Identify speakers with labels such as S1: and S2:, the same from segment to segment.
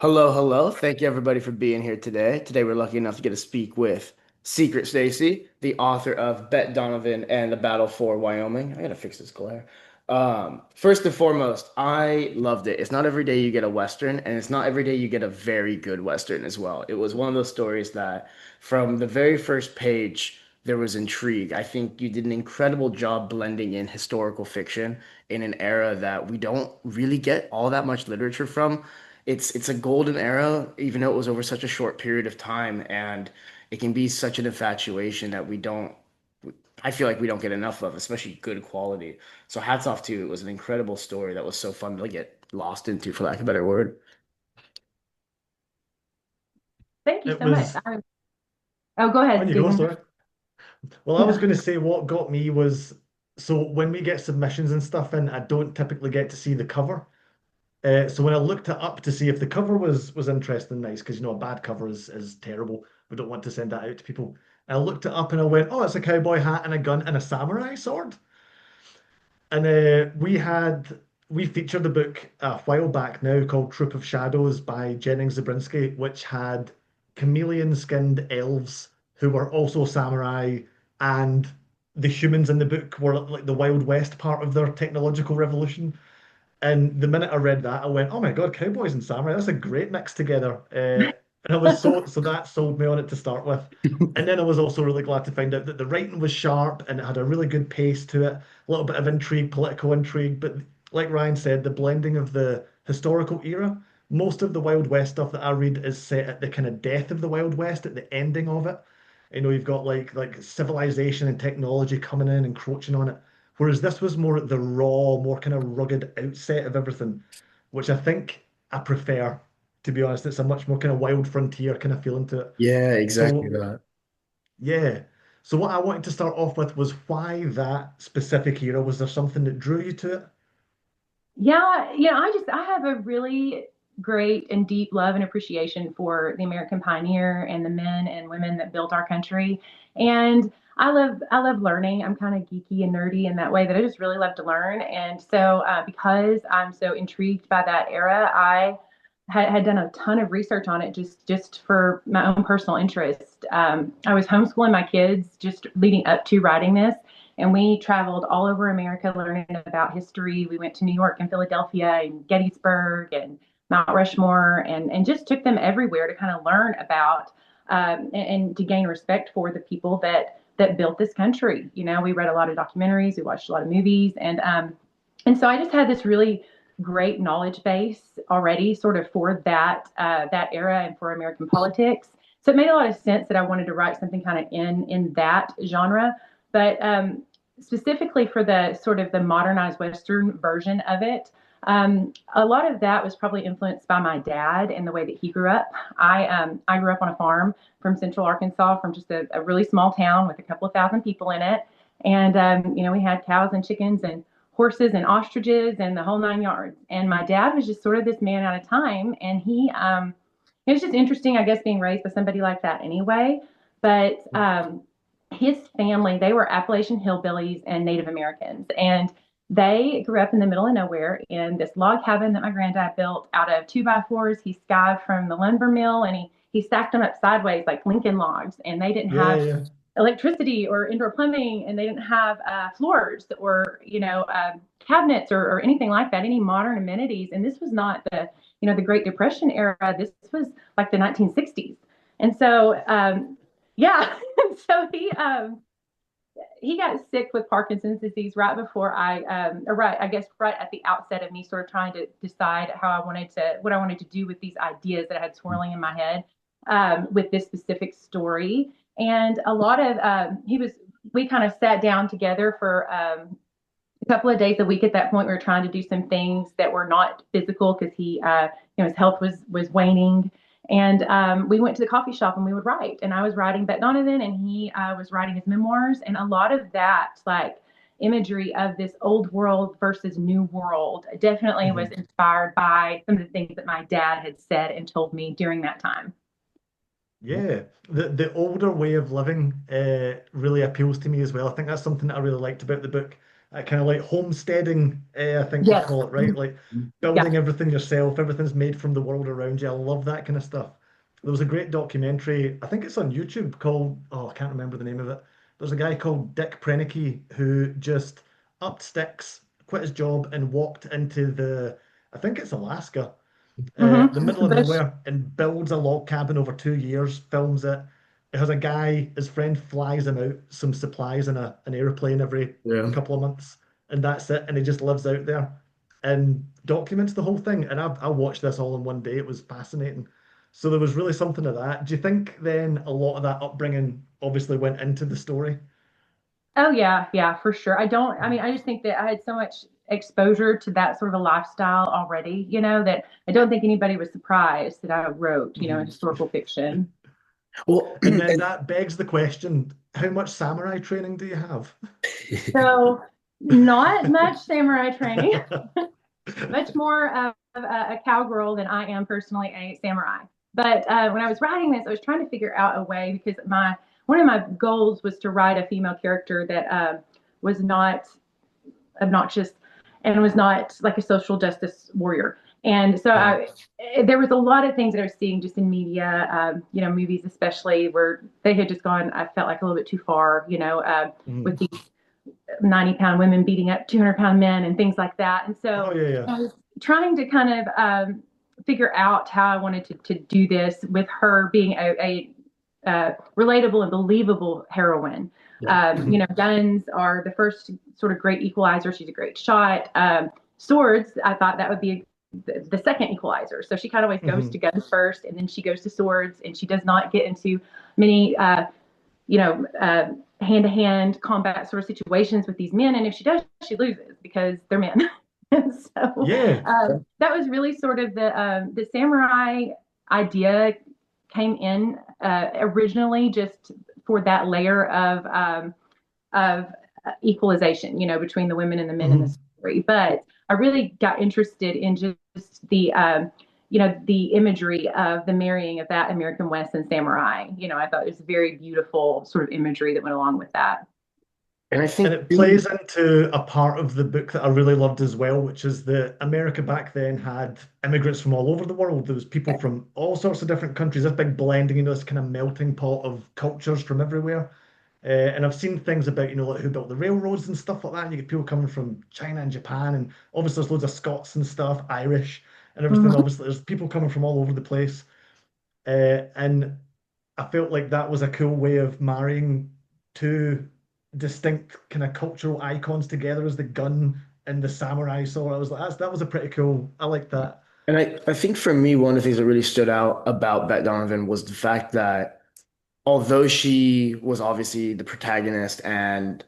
S1: Hello, hello. Thank you everybody for being here today. Today we're lucky enough to get to speak with Secret Stacy, the author of Bette Donovan and the Battle for Wyoming. I gotta fix this glare. First and foremost, I loved it. It's not every day you get a Western, and it's not every day you get a very good Western as well. It was one of those stories that from the very first page, there was intrigue. I think you did an incredible job blending in historical fiction in an era that we don't really get all that much literature from. It's a golden era, even though it was over such a short period of time, and it can be such an infatuation that we don't. I feel like we don't get enough of, especially good quality. So hats off to you. It was an incredible story that was so fun to get lost into, for lack of a better word.
S2: Thank you
S1: It
S2: so much.
S1: was,
S2: Oh, go
S1: on
S2: ahead,
S1: you go,
S2: Stephen.
S1: sorry. Well, I was going to say what got me was so when we get submissions and stuff in, I don't typically get to see the cover. So when I looked it up to see if the cover was interesting and nice, because a bad cover is terrible. We don't want to send that out to people. I looked it up and I went, oh, it's a cowboy hat and a gun and a samurai sword. And we featured the book a while back now called Troop of Shadows by Jennings Zabriskie, which had chameleon-skinned elves who were also samurai, and the humans in the book were like the Wild West part of their technological revolution. And the minute I read that, I went, "Oh my God, cowboys and samurai! That's a great mix together." And I was so that sold me on it to start with. And then I was also really glad to find out that the writing was sharp and it had a really good pace to it, a little bit of intrigue, political intrigue. But like Ryan said, the blending of the historical era. Most of the Wild West stuff that I read is set at the kind of death of the Wild West, at the ending of it. You've got like civilization and technology coming in, encroaching on it. Whereas this was more the raw, more kind of rugged outset of everything, which I think I prefer, to be honest. It's a much more kind of wild frontier kind of feeling to it.
S2: Yeah, exactly
S1: So,
S2: that.
S1: yeah. So, what I wanted to start off with was why that specific era? Was there something that drew you to it?
S2: Yeah, I have a really great and deep love and appreciation for the American pioneer and the men and women that built our country. And I love learning. I'm kind of geeky and nerdy in that way that I just really love to learn. And so because I'm so intrigued by that era, I had done a ton of research on it just for my own personal interest. I was homeschooling my kids just leading up to writing this. And we traveled all over America learning about history. We went to New York and Philadelphia and Gettysburg and Mount Rushmore and just took them everywhere to kind of learn about and to gain respect for the people that built this country. We read a lot of documentaries, we watched a lot of movies, and so I just had this really great knowledge base already, sort of for that era and for American politics. So it made a lot of sense that I wanted to write something kind of in that genre. But specifically for the sort of the modernized Western version of it, a lot of that was probably influenced by my dad and the way that he grew up. I grew up on a farm from Central Arkansas, from just a really small town with a couple of thousand people in it, and we had cows and chickens and horses and ostriches and the whole 9 yards. And my dad was just sort of this man out of time, and it was just interesting, I guess, being raised by somebody like that anyway. But his family, they were Appalachian hillbillies and Native Americans. And they grew up in the middle of nowhere in this log cabin that my granddad built out of 2x4s. He skived from the lumber mill and he stacked them up sideways like Lincoln logs. And they didn't
S1: Yeah,
S2: have
S1: yeah.
S2: electricity or indoor plumbing, and they didn't have floors or cabinets or anything like that, any modern amenities. And this was not the Great Depression era. This was like the 1960s. And so yeah, so he got sick with Parkinson's disease right before or right, I guess, right at the outset of me sort of trying to decide what I wanted to do with these ideas that I had swirling in my head with this specific story. And a lot of we kind of sat down together for a couple of days a week. At that point, we were trying to do some things that were not physical because his health was waning. And we went to the coffee shop and we would write. And I was writing Bette Donovan, and he was writing his memoirs. And a lot of that, like imagery of this old world versus new world, definitely was
S1: Mhm.
S2: inspired by some of the things that my dad had said and told me during that time.
S1: Yeah, the older way of living really appeals to me as well. I think that's something that I really liked about the book. Kind of like homesteading, I think they
S2: Yes.
S1: call it, right? Like building
S2: Yeah.
S1: everything yourself, everything's made from the world around you. I love that kind of stuff. There was a great documentary, I think it's on YouTube called, oh, I can't remember the name of it. There's a guy called Dick Prenicky who just upped sticks, quit his job, and walked into I think it's Alaska, the middle
S2: The
S1: of
S2: bush.
S1: nowhere, and builds a log cabin over 2 years, films it. It has a guy, his friend flies him out some supplies in an airplane every
S3: Yeah.
S1: couple of months, and that's it. And he just lives out there and documents the whole thing. And I watched this all in one day. It was fascinating. So there was really something of that. Do you think then a lot of that upbringing obviously went into the story?
S2: Oh yeah, yeah, for sure. I mean, I just think that I had so much exposure to that sort of a lifestyle already, that I don't think anybody was surprised that I wrote,
S1: Mhm.
S2: historical fiction.
S3: Well,
S1: And then that begs the question, how much samurai training do you have?
S2: So not much samurai training, much more of a cowgirl than I am personally a samurai. But when I was writing this, I was trying to figure out a way because my one of my goals was to write a female character that was not obnoxious and was not like a social justice warrior. And so
S1: Yeah.
S2: there was a lot of things that I was seeing just in media, movies especially, where they had just gone, I felt like a little bit too far, with
S1: Mhm.
S2: these 90-pound women beating up 200-pound men and things like that. And
S1: Oh
S2: so
S1: yeah, yeah.
S2: I was trying to kind of figure out how I wanted to do this with her being a relatable and believable heroine.
S3: yeah.
S2: Guns are the first sort of great equalizer. She's a great shot. Swords, I thought that would be the second equalizer. So she kind of always goes to
S1: Mhm.
S2: guns first, and then she goes to swords, and she does not get into many, you know, uh, hand to hand combat sort of situations with these men. And if she does, she loses because they're men. So
S1: Yeah.
S2: that was really sort of the samurai idea came in originally just for that layer of equalization, between the women and the men in the
S1: Mhm.
S2: story. But I really got interested in just the imagery of the marrying of that American West and samurai. I thought it was very beautiful sort of imagery that went along with that.
S3: And I
S1: And
S3: think
S1: it plays into a part of the book that I really loved as well, which is that America back then had immigrants from all over the world. There was people from all sorts of different countries, this big blending, this kind of melting pot of cultures from everywhere. And I've seen things about, like who built the railroads and stuff like that. And you get people coming from China and Japan, and obviously there's loads of Scots and stuff, Irish and everything.
S2: Mm-hmm.
S1: Obviously, there's people coming from all over the place. And I felt like that was a cool way of marrying two distinct kind of cultural icons together as the gun and the samurai sword. I was like, that was a pretty cool. I like that.
S3: and I think for me, one of the things that really stood out about Bette Donovan was the fact that although she was obviously the protagonist and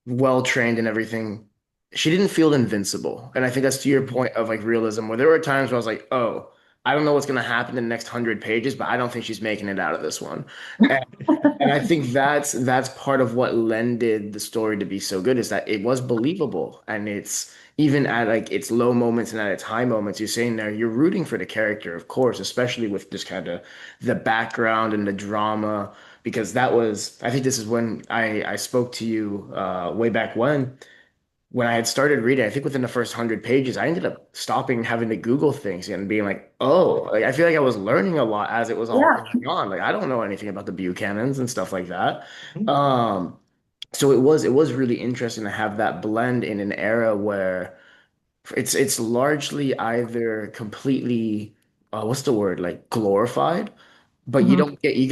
S3: well trained and everything, she didn't feel invincible. And I think that's to your
S1: Mhm.
S3: point of like realism, where there were times where I was like, oh, I don't know what's going to happen in the next 100 pages, but I don't think she's making it out of this one. And, and I think that's part of what lended the story to be so good is that it was believable. And it's even at like its low moments and at its high moments, you're saying there, you're rooting for the character, of course, especially with just kind of the background and the drama because that was I think this is when I spoke to you way back when I had started reading. I think within the first 100 pages, I ended up stopping having to Google things and being like, oh, like I feel like I was learning a lot as it was all
S2: Yeah.
S3: going on. Like I don't know anything about the Buchanans and stuff like that.
S1: Mhm.
S3: Um, so it was really interesting to have that blend in an era where it's largely either completely what's the word like glorified but you
S2: Mm-hmm.
S3: don't get you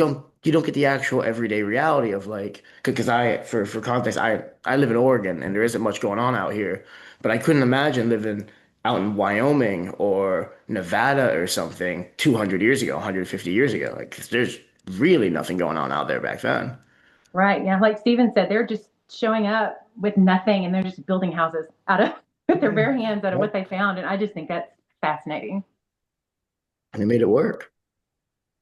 S3: don't get the actual everyday reality of like because I for context I live in Oregon and there isn't much going on out here but I couldn't imagine living out in Wyoming or Nevada or something 200 years ago 150 years ago like 'cause there's really nothing going on out there back then.
S2: Right. Yeah. Like Steven said, they're just showing up with nothing and they're just building houses out of with their bare hands out of what
S3: Yep.
S2: they found. And I just think that's fascinating.
S3: And they made it work.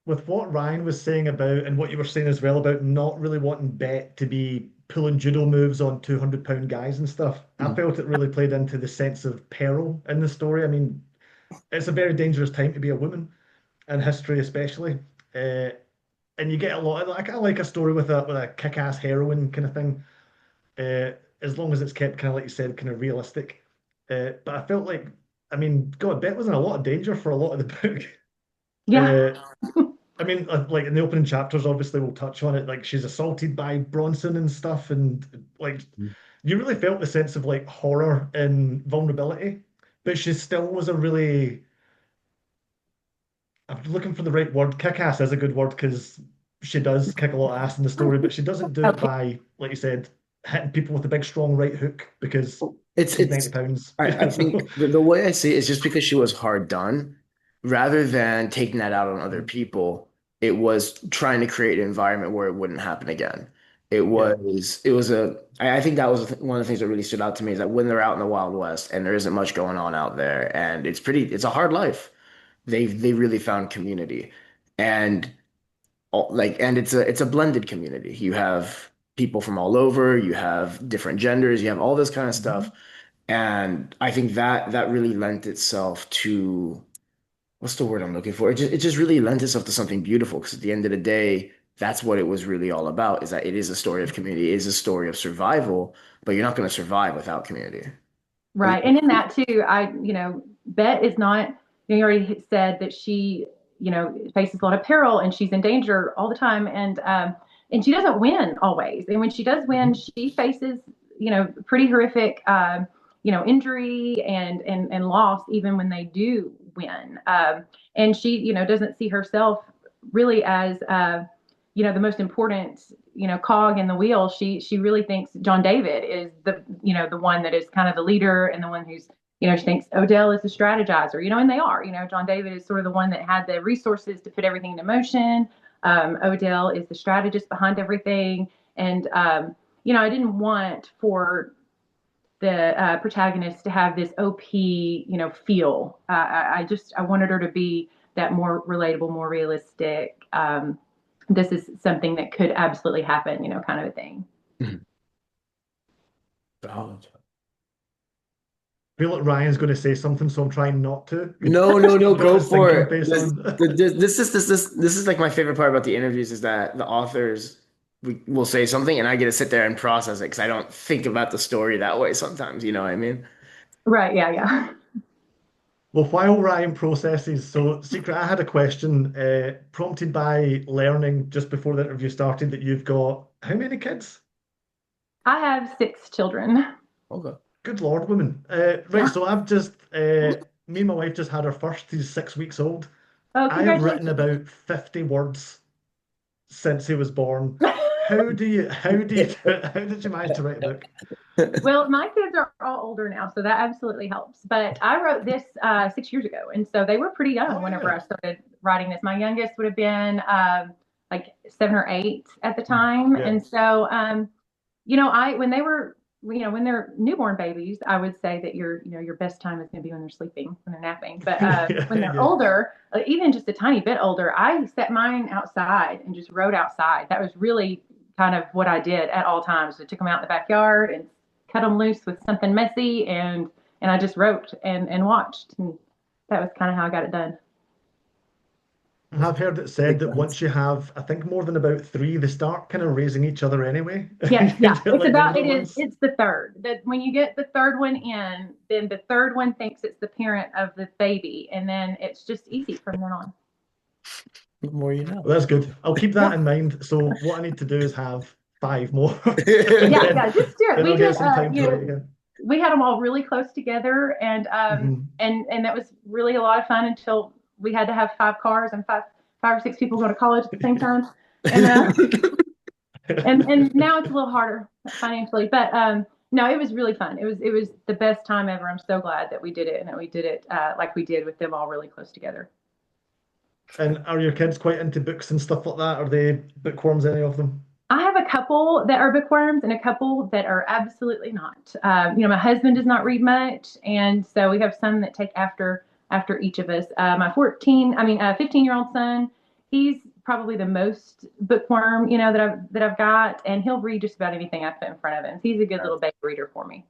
S1: With what Ryan was saying about, and what you were saying as well about not really wanting Bet to be pulling judo moves on 200-pound guys and stuff, I
S3: Mhm.
S1: felt it really played into the sense of peril in the story. I mean, it's a very dangerous time to be a woman in history, especially. Uh, and you get a lot of like I like a story with a kick-ass heroine kind of thing. As long as it's kept kind of like you said, kind of realistic. But I felt like, I mean, God, Bet was in a lot of danger for a lot of the book.
S2: Yeah.
S1: Uh, I mean, like in the opening chapters, obviously we'll touch on it. Like she's assaulted by Bronson and stuff, and like you really felt the sense of like horror and vulnerability. But she still was a really, I'm looking for the right word. Kick-ass is a good word because she does kick a lot of ass in the story, but she doesn't do it
S2: Okay.
S1: by, like you said, hitting people with a big strong right hook because she's 90
S3: It's
S1: pounds.
S3: I think
S1: So
S3: the way I see it is just because she was hard done, rather than taking that out on other
S1: mhm.
S3: people, it was trying to create an environment where it wouldn't happen again.
S1: Yeah.
S3: It was I think that was one of the things that really stood out to me is that when they're out in the Wild West and there isn't much going on out there and it's a hard life. They really found community. And and it's a blended community. You have people from all over, you have different genders, you have all this kind of stuff.
S1: Mhm.
S3: And I think that really lent itself to what's the word I'm looking for? It just really lent itself to something beautiful because at the end of the day, that's what it was really all about, is that it is a story of community, it is a story of survival, but you're not going to survive without community. At
S2: Right. And in that too, Bet is not, you already said that she, faces a lot of peril and she's in danger all the time. And she doesn't win always. And when she does win,
S1: Mhm.
S2: she faces, pretty horrific, injury and loss, even when they do win. And she, doesn't see herself really as, the most important, cog in the wheel. She really thinks John David is the one that is kind of the leader and the one who's, she thinks Odell is the strategizer, and they are, John David is sort of the one that had the resources to put everything into motion. Odell is the strategist behind everything. And, I didn't want for the protagonist to have this OP, feel. I wanted her to be that more relatable, more realistic. This is something that could absolutely happen, kind of a thing.
S3: Mhm. Oh.
S1: I feel like Ryan's going to say something, so I'm trying not to.
S3: No, no, no,
S1: Got
S3: go
S1: this
S3: for
S1: thinking
S3: it.
S1: face on.
S3: This is like my favorite part about the interviews is that the authors will say something and I get to sit there and process it because I don't think about the story that way sometimes, you know what I mean?
S2: Right. Yeah. Yeah.
S1: Well, while Ryan processes, so Secret, I had a question prompted by learning just before the interview started that you've got how many kids?
S2: I have six children.
S3: Okay.
S1: Good Lord, woman. Right,
S2: Yeah.
S1: so I've just, me and my wife just had our first. He's 6 weeks old.
S2: Oh,
S1: I have written
S2: congratulations.
S1: about 50 words since he was born. How did you manage to write a book?
S2: Well, my kids are all older now, so that absolutely helps. But I wrote this 6 years ago, and so they were pretty young
S1: Oh,
S2: whenever
S1: yeah.
S2: I started writing this. My youngest would have been like 7 or 8 at the time,
S1: Yeah.
S2: and so I when they were when they're newborn babies, I would say that your best time is going to be when they're sleeping, when they're napping. But when they're
S1: Yeah.
S2: older, even just a tiny bit older, I set mine outside and just wrote outside. That was really kind of what I did at all times. I took them out in the backyard and cut them loose with something messy, and I just wrote and watched, and that was kind of how I got it done.
S1: I've heard it said
S3: Makes
S1: that
S3: sense.
S1: once you have, I think more than about three, they start kind of raising each other anyway.
S2: Yes, yeah. It's
S1: Like the
S2: about
S1: middle ones.
S2: it's the third. That when you get the third one in, then the third one thinks it's the parent of the baby, and then it's just easy from then on.
S3: The more you know.
S1: Well, that's good. I'll keep that
S2: Yeah.
S1: in mind. So what I need to do is have five more, and
S2: Yeah, yeah, just do it.
S1: then
S2: We
S1: I'll get
S2: did
S1: some time to write again.
S2: we had them all really close together, and
S1: Mhm.
S2: that was really a lot of fun until we had to have 5 cars and five or six people go to college at the same time. And and now it's a little harder financially, but no, it was really fun. It was the best time ever. I'm so glad that we did it and that we did it like we did with them all really close together.
S1: And are your kids quite into books and stuff like that? Are they bookworms, any of them?
S2: I have a couple that are bookworms and a couple that are absolutely not. My husband does not read much, and so we have some that take after each of us. My 15-year-old son, he's probably the most bookworm, that I've got, and he'll read just about anything I put in front of him. He's a good little baby reader for me.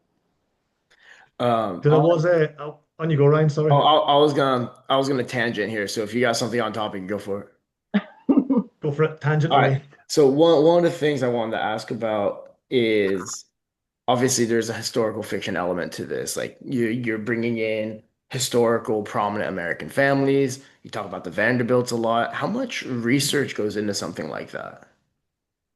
S1: There was a, oh, on you go, Ryan, sorry.
S3: I was gonna tangent here, so if you got something on topic, go for it.
S1: Go for it. Tangent
S3: All right.
S1: away.
S3: So one of the things I wanted to ask about is obviously there's a historical fiction element to this. Like you're bringing in historical prominent American families. You talk about the Vanderbilts a lot. How much research goes into something like that?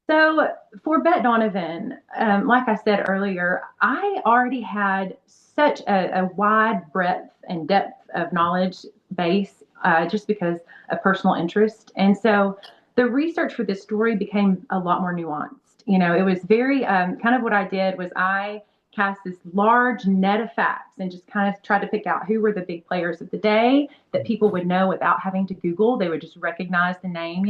S2: So for Bette Donovan, like I said earlier, I already had such a wide breadth and depth of knowledge base just because of personal interest. And so the research for this story became a lot more nuanced. It was very kind of what I did was I cast this large net of facts and just kind of tried to pick out who were the big players of the day that people would know without having to Google. They would just recognize the name.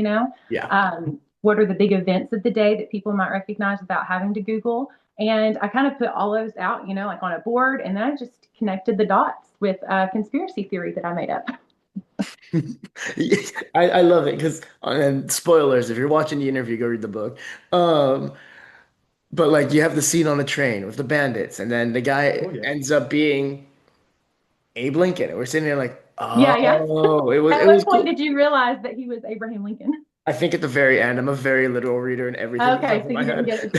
S3: Yeah.
S2: What are the big events of the day that people might recognize without having to Google? And I kind of put all those out, like on a board, and then I just connected the dots with a conspiracy theory that I made up.
S3: I love it because and spoilers, if you're watching the interview, go read the book. Um, but like you have the scene on the train with the bandits, and then the guy
S1: Oh yeah.
S3: ends up being Abe Lincoln. And we're sitting there like,
S2: Yeah, yeah.
S3: oh, it was
S2: At
S3: it
S2: what
S3: was
S2: point
S3: cool.
S2: did you realize that he was Abraham Lincoln?
S3: I think at the very end, I'm a very literal reader and everything comes
S2: Okay,
S3: up in
S2: so
S3: my
S2: you didn't
S3: head.
S2: get it.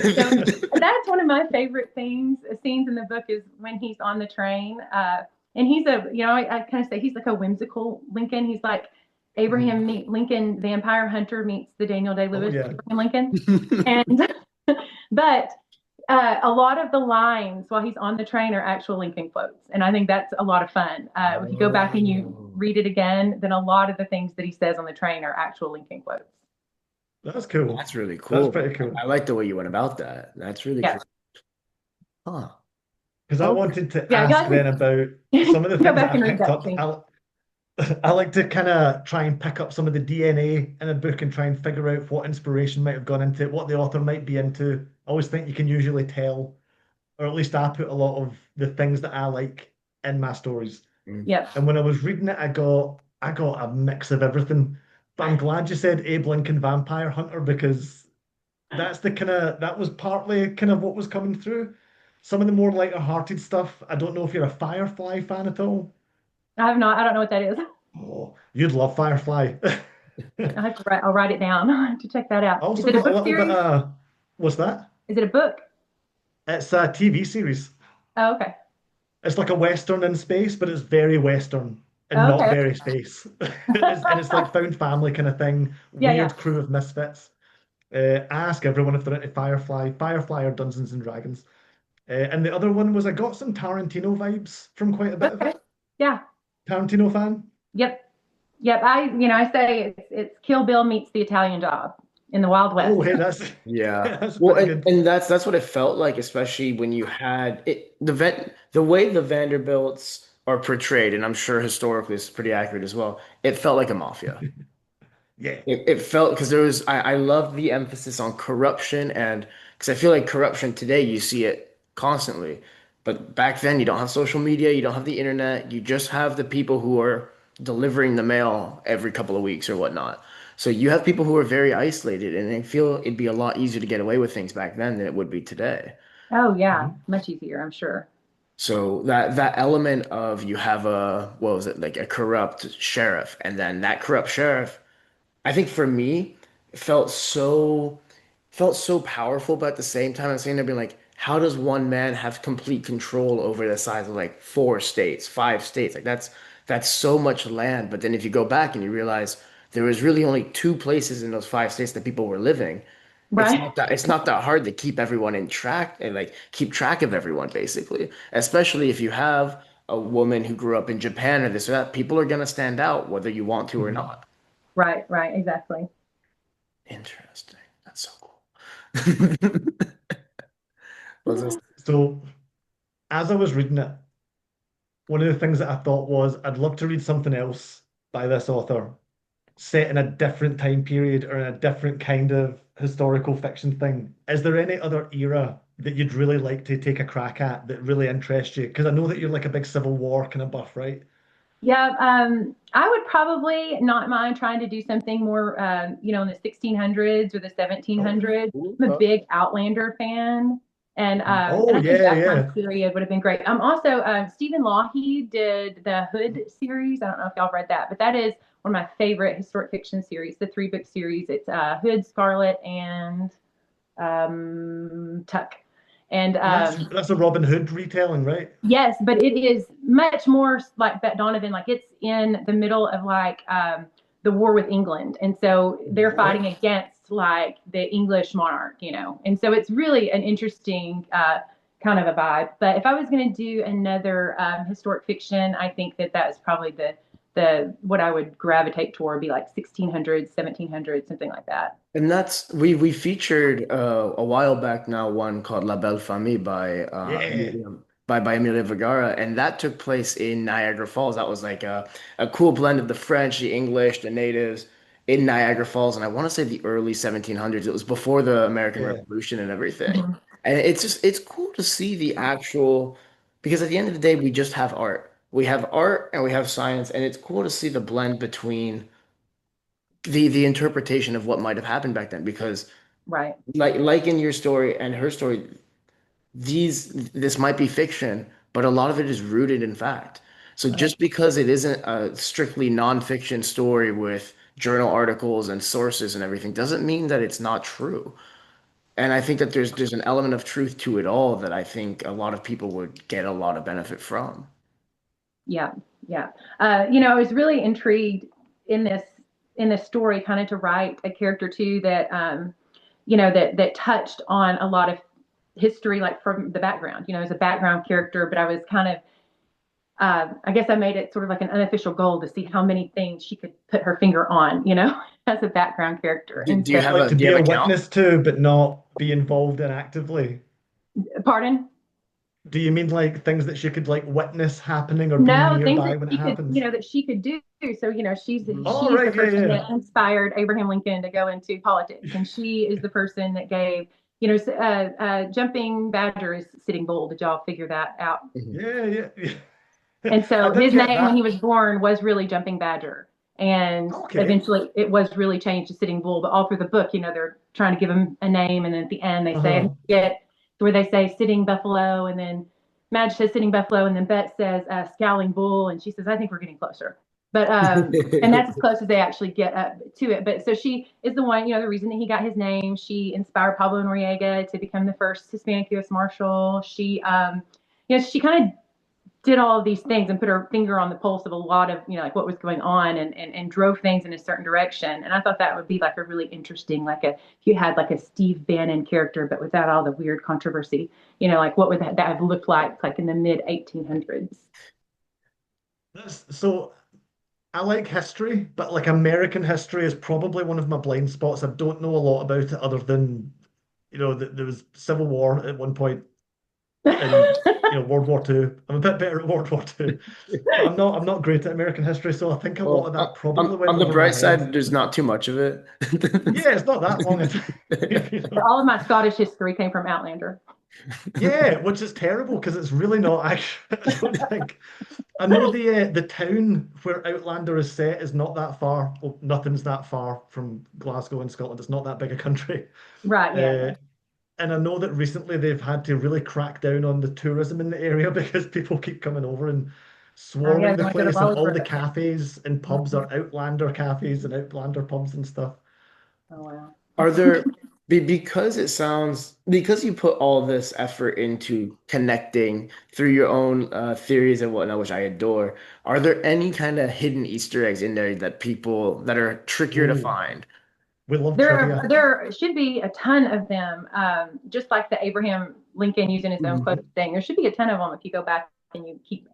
S2: So that's one of my favorite scenes in the book is when he's on the train. And he's I kind of say he's like a whimsical Lincoln. He's like
S1: Mhm.
S2: Lincoln, vampire hunter meets the Daniel
S1: Oh
S2: Day-Lewis
S1: yeah.
S2: Abraham Lincoln. And, but a lot of the lines while he's on the train are actual Lincoln quotes. And I think that's a lot of fun. If you go back and you
S3: Oh,
S2: read it again, then a lot of the things that he says on the train are actual Lincoln quotes.
S1: That's cool.
S3: that's really
S1: That's
S3: cool.
S1: pretty cool.
S3: I like the way you went about that. That's really
S2: Yeah.
S3: cool. Huh.
S1: Because I
S3: Okay.
S1: wanted to
S2: Yeah. You
S1: ask
S2: guys
S1: then about
S2: can
S1: some of the
S2: go
S1: things that
S2: back
S1: I
S2: and read
S1: picked
S2: that
S1: up.
S2: scene.
S1: I like to kind of try and pick up some of the DNA in a book and try and figure out what inspiration might have gone into it, what the author might be into. I always think you can usually tell, or at least I put a lot of the things that I like in my stories.
S3: Mm.
S2: Yep.
S1: And when I was reading it, I got a mix of everything. But I'm glad you said Abe Lincoln Vampire Hunter because that was partly kind of what was coming through. Some of the more lighter-hearted stuff. I don't know if you're a Firefly fan at all.
S2: I have not. I don't know what that is.
S1: Oh, you'd love Firefly.
S2: I'll write it down to check that
S1: I
S2: out. Is
S1: also
S2: it a
S1: got a
S2: book
S1: little bit
S2: series?
S1: what's that?
S2: Is it a book?
S1: It's a TV series.
S2: Oh, okay.
S1: It's like a Western in space, but it's very Western and
S2: Oh,
S1: not
S2: okay.
S1: very space. And it's like found family kind of thing,
S2: Yeah, yeah.
S1: weird crew of misfits. Ask everyone if they're into Firefly or Dungeons and Dragons. And the other one was I got some Tarantino vibes from quite a bit of
S2: Okay.
S1: it.
S2: Yeah.
S1: Tarantino fan?
S2: Yep. Yep. I say it's Kill Bill meets the Italian Job in the Wild
S1: Oh,
S2: West.
S1: hey, that's
S3: Yeah.
S1: that's
S3: Well,
S1: pretty good.
S3: and that's what it felt like, especially when you had it the way the Vanderbilts are portrayed, and I'm sure historically it's pretty accurate as well. It felt like a mafia.
S1: Yeah.
S3: It felt because there was I love the emphasis on corruption and because I feel like corruption today you see it constantly. But back then you don't have social media, you don't have the internet, you just have the people who are delivering the mail every couple of weeks or whatnot. So you have people who are very isolated and I feel it'd be a lot easier to get away with things back then than it would be today.
S2: Oh, yeah.
S1: Mhm.
S2: Much easier, I'm sure.
S3: So that element of you have a what was it like a corrupt sheriff and then that corrupt sheriff I think for me, it felt so powerful, but at the same time, I'm sitting there being like, how does one man have complete control over the size of like four states, five states? Like that's so much land. But then if you go back and you realize there was really only two places in those five states that people were living,
S2: Right.
S3: it's not that hard to keep everyone in track and like keep track of everyone basically. Especially if you have a woman who grew up in Japan or this or that, people are gonna stand out whether you want to or
S1: Mhm.
S3: not.
S2: Right, right, exactly.
S3: Interesting. That's so cool. Was this?
S1: So as I was reading it, one of the things that I thought was I'd love to read something else by this author set in a different time period or in a different kind of historical fiction thing. Is there any other era that you'd really like to take a crack at that really interests you? Because I know that you're like a big Civil War kind of buff, right?
S2: Yeah, I would probably not mind trying to do something more, in the 1600s or the
S1: Oh,
S2: 1700s.
S3: Ooh,
S2: I'm a big Outlander fan, And
S1: Oh
S2: I think
S1: yeah,
S2: that time
S1: yeah,
S2: period would have been great. Also, Stephen Lahey did the Hood series. I don't know if y'all read that, but that is one of my favorite historic fiction series, the three-book series. It's Hood, Scarlet, and Tuck. And
S1: and that's a Robin Hood retelling, right?
S2: yes, but it is much more like Bette Donovan. Like it's in the middle of like the war with England, and so they're
S1: Right.
S2: fighting against like the English monarch, and so it's really an interesting kind of a vibe. But if I was going to do another historic fiction, I think that that's probably the what I would gravitate toward, be like 1600s, 1700s, something like that.
S3: And that's we featured a while back now one called La Belle Famille
S1: Yeah,
S3: by Emilia Vergara, and that took place in Niagara Falls. That was like a cool blend of the French, the English, the natives in Niagara Falls, and I want to say the early 1700s. It was before the American
S1: yeah.
S3: Revolution and everything.
S2: Mhm.
S3: And it's cool to see the actual because at the end of the day we just have art. We have art and we have science, and it's cool to see the blend between the interpretation of what might have happened back then because
S2: Right.
S3: like in your story and her story this might be fiction but a lot of it is rooted in fact, so
S2: Right.
S3: just because it isn't a strictly nonfiction story with journal articles and sources and everything doesn't mean that it's not true, and I think that there's an element of truth to it all that I think a lot of people would get a lot of benefit from.
S2: Yeah, yeah. I was really intrigued in this story, kind of to write a character too that that touched on a lot of history, like from the background, as a background character. But I was kind of, I guess I made it sort of like an unofficial goal to see how many things she could put her finger on, as a background character. And
S3: Do you
S2: so,
S3: have
S1: Like
S3: a
S1: to
S3: do you
S1: be
S3: have
S1: a
S3: a count?
S1: witness to, but not be involved in actively.
S2: pardon?
S1: Do you mean like things that she could like witness happening or be
S2: No, things
S1: nearby
S2: that
S1: when it
S2: she could,
S1: happens?
S2: that she could do. So,
S3: Mhm.
S1: Oh,
S2: she's the
S1: right, yeah,
S2: person
S1: yeah.
S2: that inspired Abraham Lincoln to go into politics, and she is the person that gave, jumping badger is sitting bull. Did y'all figure that out?
S3: Mhm.
S1: Yeah, yeah, yeah.
S2: And
S1: I
S2: so
S1: did
S2: his
S1: get
S2: name when he
S1: that.
S2: was born was really Jumping Badger. And
S1: Okay.
S2: eventually it was really changed to Sitting Bull. But all through the book, they're trying to give him a name. And then at the end, they say, I
S1: Uh-huh.
S2: forget where they say Sitting Buffalo. And then Madge says Sitting Buffalo. And then Bet says Scowling Bull. And she says, I think we're getting closer. But, and that's as close as they actually get up to it. But so she is the one, the reason that he got his name. She inspired Pablo Noriega to become the first Hispanic U.S. Marshal. She kind of did all of these things and put her finger on the pulse of a lot of, like what was going on, and drove things in a certain direction. And I thought that would be like a really interesting, like if you had like a Steve Bannon character, but without all the weird controversy, like what would that have looked like in the mid 1800s?
S1: So I like history, but like American history is probably one of my blind spots. I don't know a lot about it other than, that there was Civil War at one point in, World War Two. I'm a bit better at World War Two, but I'm not great at American history, so I think a lot
S3: Well,
S1: of that probably went
S3: on the
S1: over my
S3: bright
S1: head.
S3: side, there's not too much of it.
S1: Yeah, it's not that long.
S2: All of my Scottish history came from Outlander.
S1: Yeah, which is terrible because it's really not actually. I don't think. I know the town where Outlander is set is not that far. Well, nothing's that far from Glasgow in Scotland. It's not that big a country.
S2: Right, yeah,
S1: Uh,
S2: yeah.
S1: and I know that recently they've had to really crack down on the tourism in the area because people keep coming over and
S2: Oh yeah,
S1: swarming
S2: they
S1: the
S2: want to go to
S1: place, and all the
S2: Wallsburg, I think.
S1: cafes and pubs
S2: Mhm.
S1: are Outlander cafes and Outlander pubs and stuff.
S2: Oh wow.
S3: Are there because it sounds because you put all this effort into connecting through your own theories and whatnot, which I adore, are there any kind of hidden Easter eggs in there that people that are trickier to
S1: Oh,
S3: find?
S2: There
S1: we love
S2: are,
S1: trivia.
S2: there should be a ton of them. Just like the Abraham Lincoln using his own
S3: Mhm.
S2: quote thing. There should be a ton of them if you go back and you keep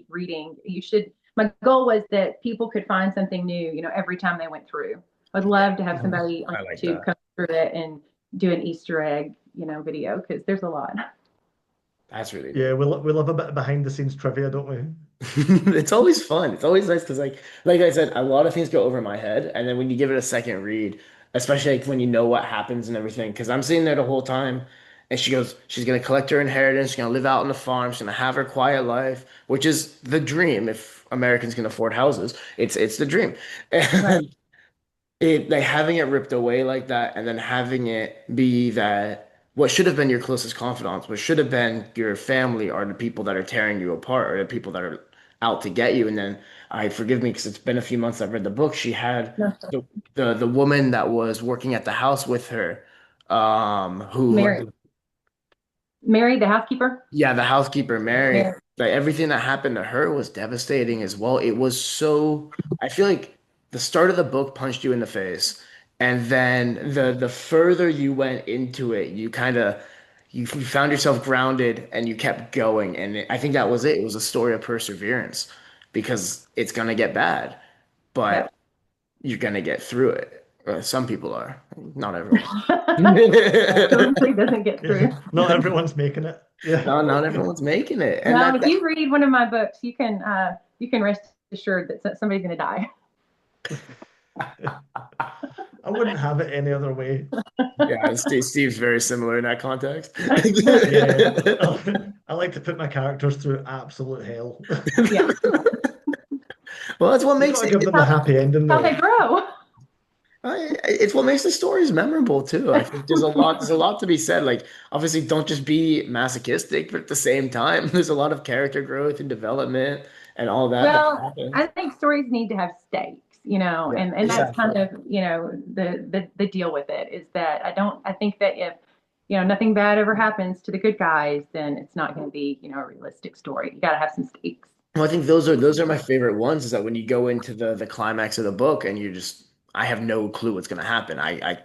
S2: reading. You should. My goal was that people could find something new, every time they went through. I'd love to have
S1: Uh-huh.
S2: somebody on
S3: I like
S2: YouTube
S3: that.
S2: come through it and do an Easter egg, video, because there's a lot.
S3: That's really
S1: Yeah,
S3: neat.
S1: we love a bit of behind the scenes trivia, don't we?
S3: It's always fun. It's always nice because like I said, a lot of things go over my head, and then when you give it a second read, especially like when you know what happens and everything, because I'm sitting there the whole time, and she goes, she's gonna collect her inheritance, she's gonna live out on the farm, she's gonna have her quiet life, which is the dream if Americans can afford houses. It's the dream.
S2: Right.
S3: And it like having it ripped away like that, and then having it be that. what should have been your closest confidants, what should have been your family, are the people that are tearing you apart, or the people that are out to get you. And then, I forgive me because it's been a few months I've read the book. She had
S2: No,
S3: the the woman that was working at the house with her, who
S2: Mary, Mary, the housekeeper.
S3: yeah, the housekeeper, Mary.
S2: Mary.
S3: Like everything that happened to her was devastating as well. It was so, I feel like the start of the book punched you in the face. And then the further you went into it, you kind of you found yourself grounded and you kept going. And I think that was it. It was a story of perseverance because it's gonna get bad,
S2: Yeah.
S3: but you're gonna get through it. Some people are, not everyone.
S2: Totally doesn't get through.
S1: Yeah. Not everyone's making it. Yeah.
S3: No, not everyone's making it. And
S2: Now, if you read one of my books, you can rest assured that somebody's going to die.
S1: I wouldn't have it any other way.
S3: Yeah, Steve's very similar in that context.
S1: Yeah. I like to put my characters through absolute hell.
S2: Yeah,
S3: Well, that's what
S1: You
S3: makes
S1: gotta
S3: it.
S1: give them a happy ending
S2: how they
S1: though.
S2: grow.
S3: It's what makes the stories memorable too. I think there's a lot to be said. Like, obviously, don't just be masochistic, but at the same time, there's a lot of character growth and development and all that that
S2: Well,
S3: happens.
S2: I think stories need to have stakes,
S3: Yeah,
S2: and that's
S3: exactly.
S2: kind of, the deal with it is that I think that if, nothing bad ever happens to the good guys, then it's not going to be, a realistic story. You got to have some stakes.
S3: Well, I think those are my favorite ones. Is that when you go into the climax of the book and you just I have no clue what's going to happen. I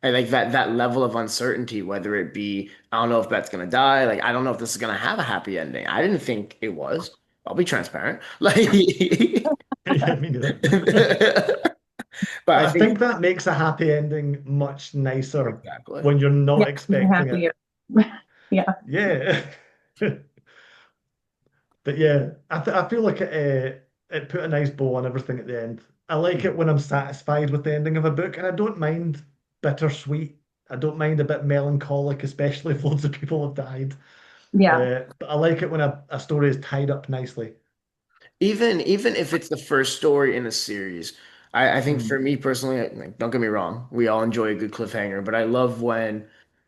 S3: like that level of uncertainty, whether it be, I don't know if Beth's gonna die. Like, I don't know if this is gonna have a happy ending. I didn't think it was. I'll be transparent. Like,
S1: Yeah, me neither.
S3: but
S1: But
S3: I
S1: I think
S3: think
S1: that makes a happy ending much nicer
S3: exactly.
S1: when you're
S2: Yeah,
S1: not
S2: I'm
S1: expecting it.
S2: happier. Yeah,
S1: Yeah. But yeah, I feel like it put a nice bow on everything at the end. I like it when I'm satisfied with the ending of a book, and I don't mind bittersweet. I don't mind a bit melancholic, especially if loads of people have died.
S2: yeah,
S1: But I like it when a story is tied up nicely.
S3: Even if it's the first story in a series, I think for
S1: Mm.
S3: me personally, like, don't get me wrong, we all enjoy a good cliffhanger, but I love when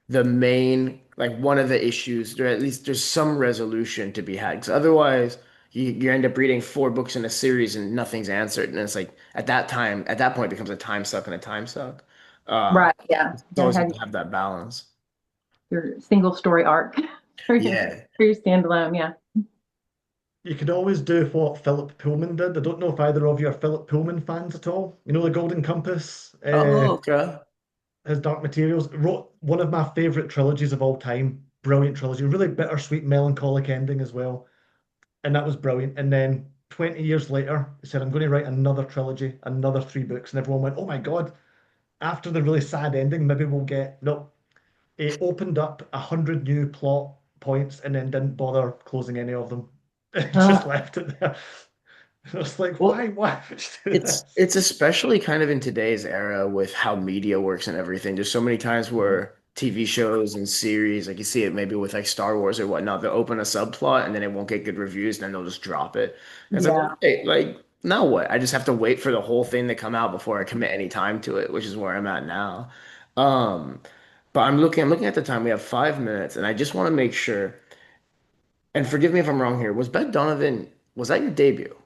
S3: the main, like one of the issues, or at least there's some resolution to be had. Because otherwise, you end up reading four books in a series and nothing's answered, and it's like at that point, it becomes a time suck and a time suck.
S2: right. Yeah,
S3: It's
S2: you gotta
S3: always
S2: have
S3: good to have that balance.
S2: your single story arc
S3: Yeah.
S2: for your standalone. Yeah.
S1: You could always do what Philip Pullman did. I don't know if either of you are Philip Pullman fans at all. You know, The Golden Compass,
S3: Oh, okay.
S1: his Dark Materials. Wrote one of my favorite trilogies of all time. Brilliant trilogy. Really bittersweet, melancholic ending as well. And that was brilliant. And then 20 years later, he said, I'm going to write another trilogy, another three books. And everyone went, oh my God, after the really sad ending, maybe we'll get. No, it opened up 100 new plot points and then didn't bother closing any of them. It just
S2: Uh,
S1: left it there. I was like,
S3: Well,
S1: why would you do this?
S3: it's especially kind of in today's era with how media works and everything. There's so many times
S1: Mhm.
S3: where TV shows and series, like you see it maybe with like Star Wars or whatnot, they'll open a subplot and then it won't get good reviews, and then they'll just drop it. And it's like, well,
S2: yeah.
S3: hey, like now what? I just have to wait for the whole thing to come out before I commit any time to it, which is where I'm at now. Um, but I'm looking at the time. We have 5 minutes, and I just want to make sure. And forgive me if I'm wrong here. Was Bette Donovan? Was that your debut?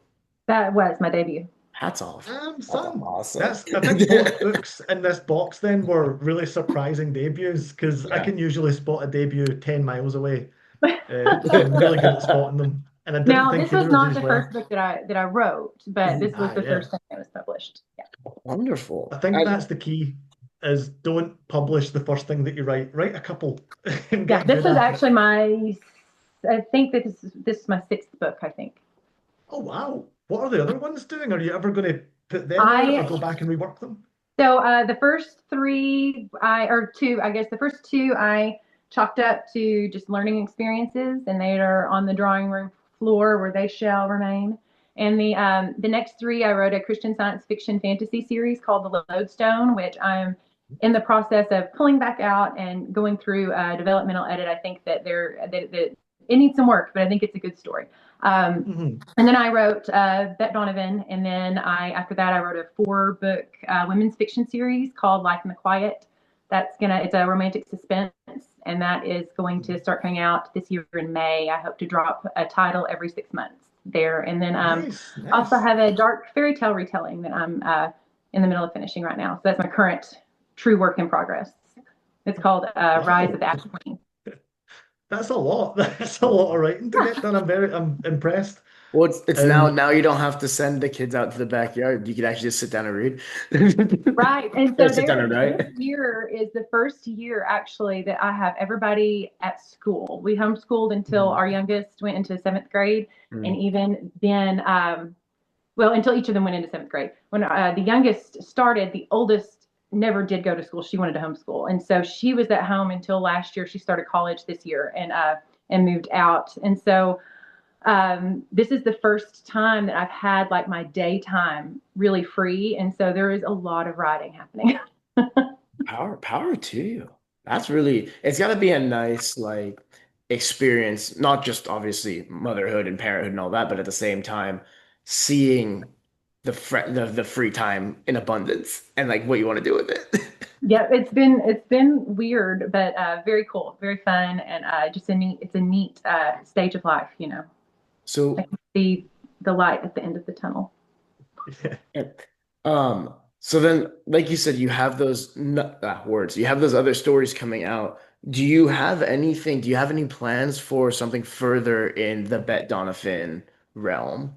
S2: That was my debut.
S3: Hats off. That's
S1: Some.
S3: awesome.
S1: That's I think both books in this box then were really surprising debuts because I
S3: Yeah.
S1: can usually spot a debut 10 miles away. I'm really good at spotting them. And I didn't
S2: Now,
S1: think
S2: this was
S1: either of
S2: not
S1: you
S2: the
S1: were.
S2: first book that I wrote, but this was the
S1: Yeah.
S2: first thing that was published. Yeah.
S1: I
S3: Wonderful.
S1: think that's the key is don't publish the first thing that you write. Write a couple and
S2: Yeah,
S1: get
S2: this
S1: good
S2: was
S1: at it.
S2: actually I think that this is my sixth book, I think.
S1: Oh wow. What are the other ones doing? Are you ever going to put them out or
S2: I
S1: go back and rework them?
S2: So the first three, or two, I guess the first two I chalked up to just learning experiences, and they are on the drawing room floor where they shall remain. And the next three, I wrote a Christian science fiction fantasy series called The Lodestone, which I'm in the process of pulling back out and going through developmental edit. I think that it needs some work, but I think it's a good story. Um,
S1: Mhm.
S2: and then I wrote Bette Donovan, and then after that I wrote a four-book women's fiction series called Life in the Quiet. It's a romantic suspense months, and that is going to start coming out this year in May. I hope to drop a title every 6 months there, and then
S1: Nice,
S2: also
S1: nice.
S2: have a dark fairy tale retelling that I'm in the middle of finishing right now. So that's my current true work in progress. It's called Rise of
S1: Wow.
S2: the Ash Queen.
S1: That's a lot. That's a lot of writing to get done. I'm impressed.
S3: Well, it's
S1: Um,
S3: now you don't have to send the kids out to the backyard. You can actually just sit down and read.
S2: Right. And
S3: Or
S2: so
S3: sit down and
S2: this
S3: write.
S2: year is the first year actually that I have everybody at school. We homeschooled until
S1: mhm,
S2: our youngest went into seventh grade. And
S3: Mm.
S2: even then, well, until each of them went into seventh grade. When the youngest started, the oldest never did go to school. She wanted to homeschool. And so she was at home until last year. She started college this year and moved out. And so this is the first time that I've had like my daytime really free. And so there is a lot of writing happening.
S3: Power to you. That's really, it's got to be a nice like experience, not just obviously motherhood and parenthood and all that, but at the same time, seeing the free time in abundance and like what you want to do with it.
S2: Yeah, it's been weird, but very cool, very fun, and just a neat. It's a neat stage of life, you know. I
S3: So
S2: can see the light at the end of the tunnel.
S1: yeah.
S3: yeah. So then, like you said, you have those words, you have those other stories coming out. Do you have anything? Do you have any plans for something further in the Bette Donovan realm?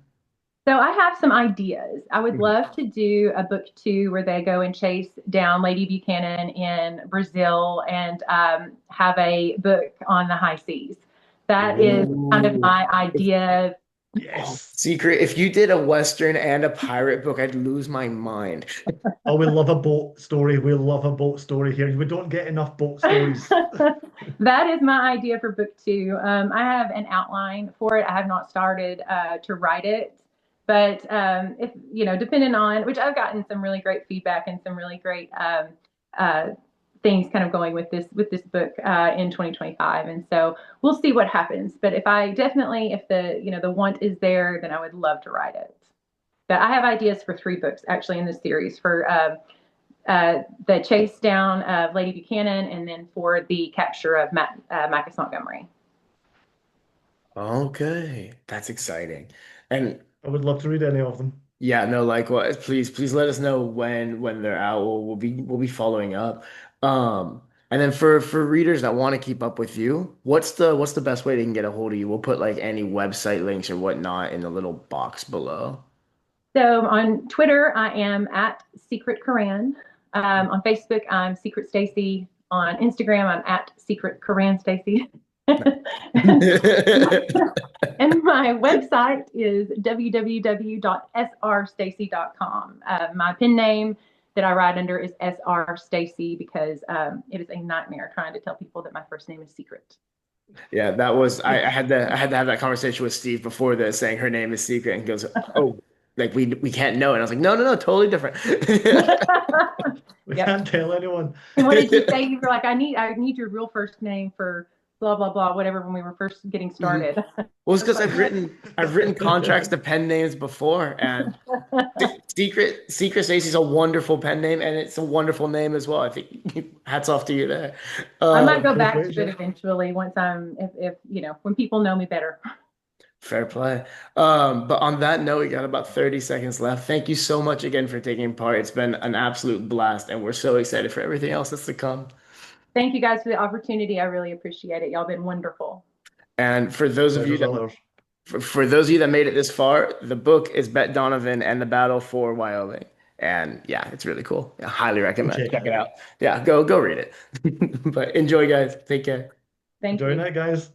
S2: So I have some ideas. I would
S3: Mhm.
S2: love to do a book two where they go and chase down Lady Buchanan in Brazil and have a book on the high seas. That is kind of
S3: Ooh.
S2: my idea.
S3: Oh,
S1: Yes.
S3: secret. If you did a Western and a pirate book, I'd lose my mind.
S1: Oh, we love a boat story. We love a boat story here. We don't get enough boat stories.
S2: That is my idea for book two. I have an outline for it. I have not started to write it, but if you know, depending on which I've gotten some really great feedback and some really great uh, things kind of going with this book in 2025, and so we'll see what happens. But if I definitely, if the you know the want is there, then I would love to write it. But I have ideas for three books actually in this series for the chase down of Lady Buchanan, and then for the capture of Marcus Montgomery.
S3: Okay, that's exciting. And
S1: I would love to read any of them.
S3: yeah, no, likewise. Please let us know when they're out. We'll be following up. And then for readers that want to keep up with you, what's the best way they can get a hold of you? We'll put like any website links or whatnot in the little box below.
S2: So on Twitter, I am at Secret Koran. On Facebook, I'm Secret Stacy. On Instagram, I'm at Secret Koran Stacy. and, and my website is www.srstacy.com. My pen name that I write under is SR Stacy because it is a nightmare trying to tell people that my first name is Secret.
S3: Yeah, that was I had to have that conversation with Steve before this, saying her name is secret, and he goes, "Oh, like we can't know." And I was like, No, totally different."
S1: We
S2: Yep.
S1: can't tell anyone.
S2: And what did you say? You were like, I need your real first name for blah blah blah, whatever when we were first getting
S3: Mhm.
S2: started. I
S3: Well, it's
S2: was
S3: because
S2: like, what?
S3: I've written contracts to pen names before, and Secret Stacy's a wonderful pen name, and it's a wonderful name as well. I think hats off to you there.
S2: I might
S3: Um,
S2: go
S1: Fair
S2: back
S1: play,
S2: to it
S1: Jeff.
S2: eventually once if you know when people know me better.
S3: Fair play. But on that note, we got about 30 seconds left. Thank you so much again for taking part. It's been an absolute blast, and we're so excited for everything else that's to come.
S2: Thank you guys for the opportunity. I really appreciate it. Y'all been wonderful.
S3: And for those of you
S1: Pleasure's
S3: that
S1: all ours.
S3: for those of you that made it this far, the book is Bette Donovan and the Battle for Wyoming. And yeah, it's really cool. I highly
S1: Go
S3: recommend.
S1: check it
S3: Check it
S1: out.
S3: out. Yeah, go read it. But enjoy, guys. Take care.
S2: Thank
S1: Enjoy your
S2: you.
S1: night, guys.